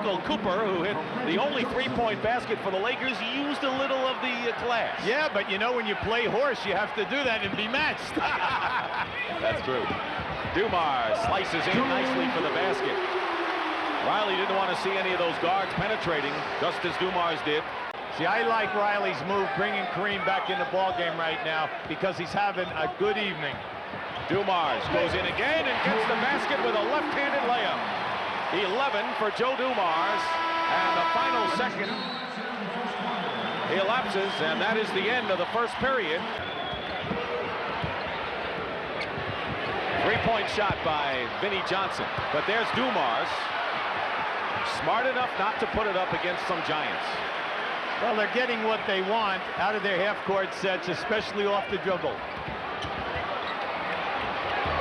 Kendall Cooper, who hit the only three-point basket for the Lakers, used a little of the glass. Yeah, but you know, when you play horse, you have to do that and be matched. That's true. Dumars slices in nicely for the basket. Riley didn't want to see any of those guards penetrating, just as Dumars did. See, I like Riley's move, bringing Kareem back in the ball game right now, because he's having a good evening. Dumars goes in again and gets the basket with a left-handed layup. 11 for Joe Dumars, and the final second elapses, and that is the end of the first period. Three-point shot by Vinnie Johnson, but there's Dumars. Smart enough not to put it up against some giants. Well, they're getting what they want out of their half-court sets, especially off the dribble.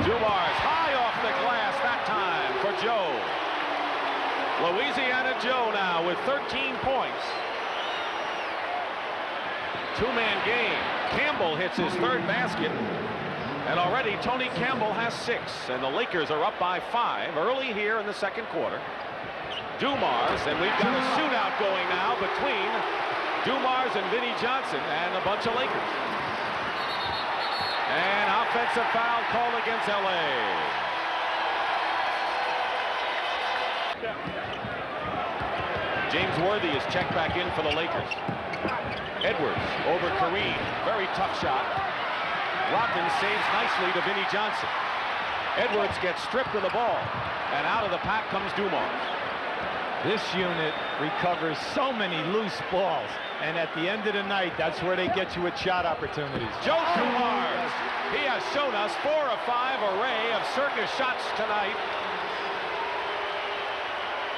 Dumars high off the glass that time for Joe. Louisiana Joe now with 13 points. Two-man game. Campbell hits his third basket. And already Tony Campbell has 6. And the Lakers are up by 5 early here in the second quarter. Dumars, and we've got a shootout going now between Dumars and Vinnie Johnson and a bunch of Lakers. And offensive foul called against LA. James Worthy is checked back in for the Lakers. Edwards over Kareem. Very tough shot. Rodman saves nicely to Vinnie Johnson. Edwards gets stripped of the ball. And out of the pack comes Dumars. This unit recovers so many loose balls, and at the end of the night, that's where they get you with shot opportunities. Joe Dumars, he has shown us 4 of 5 array of circus shots tonight.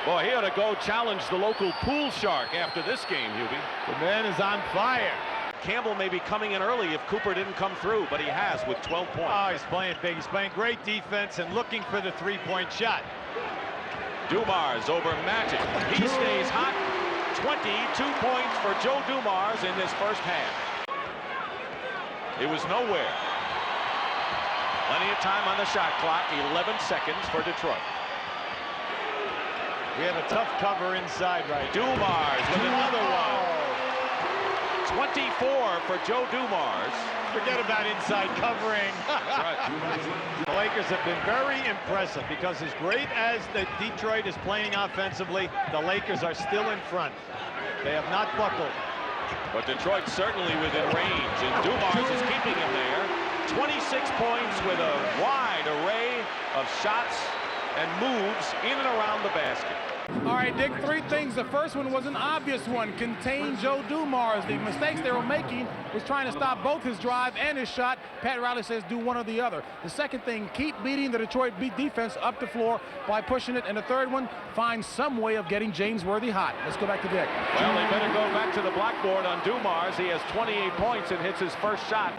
Boy, he ought to go challenge the local pool shark after this game, Hubie. The man is on fire. Campbell may be coming in early if Cooper didn't come through, but he has with 12 points. Oh, he's playing big. He's playing great defense and looking for the three-point shot. Dumars over Magic. He stays hot. 22 points for Joe Dumars in this first half. It was nowhere. Plenty of time on the shot clock. 11 seconds for Detroit. We have a tough cover inside right now. Dumars with another one. 24 for Joe Dumars. Forget about inside covering. Right. The Lakers have been very impressive because as great as the Detroit is playing offensively, the Lakers are still in front. They have not buckled. But Detroit certainly within range, and Dumars is keeping him there. 26 points with a wide array of shots and moves in and around the basket. All right, Dick, 3 things. The first one was an obvious one. Contain Joe Dumars. The mistakes they were making was trying to stop both his drive and his shot. Pat Riley says do one or the other. The second thing, keep beating the Detroit defense up the floor by pushing it. And the third one, find some way of getting James Worthy hot. Let's go back to Dick. Well, they better go back to the blackboard on Dumars. He has 28 points and hits his first shot.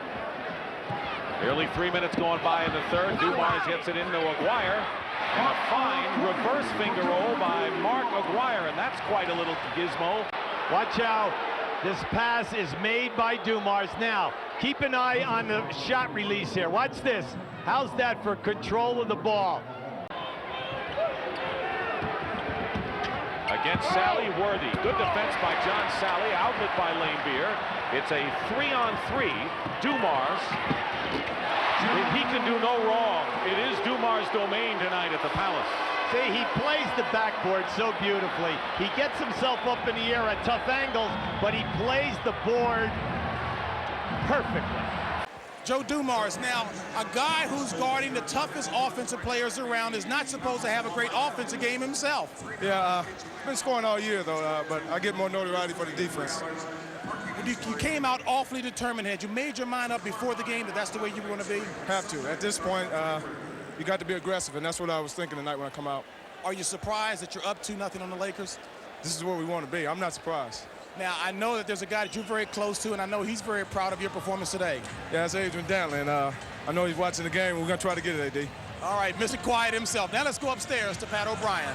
Nearly 3 minutes going by in the third. Dumars gets it into Aguirre. And a fine reverse finger roll by Mark Aguirre, and that's quite a little gizmo. Watch out. This pass is made by Dumars. Now, keep an eye on the shot release here. Watch this. How's that for control of the ball? Against Sally Worthy. Good defense by John Sally. Outlet by Lane Beer. It's a 3-on-3. Dumars. He can do no wrong. It is Dumars' domain tonight at the Palace. See, he plays the backboard so beautifully. He gets himself up in the air at tough angles, but he plays the board perfectly. Joe Dumars, now, a guy who's guarding the toughest offensive players around is not supposed to have a great offensive game himself. Yeah, been scoring all year, though, but I get more notoriety for the defense. You came out awfully determined. Had you made your mind up before the game that that's the way you were going to be? Have to. At this point, you got to be aggressive, and that's what I was thinking tonight when I come out. Are you surprised that you're up 2-0 on the Lakers? This is where we want to be. I'm not surprised. Now, I know that there's a guy that you're very close to, and I know he's very proud of your performance today. Yeah, it's Adrian Dantley, and I know he's watching the game. We're going to try to get it, AD. All right, Mr. Quiet himself. Now let's go upstairs to Pat O'Brien.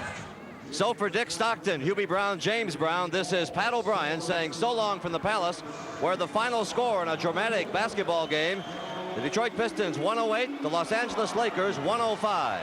So for Dick Stockton, Hubie Brown, James Brown, this is Pat O'Brien saying so long from the Palace, where the final score in a dramatic basketball game, the Detroit Pistons 108, the Los Angeles Lakers 105.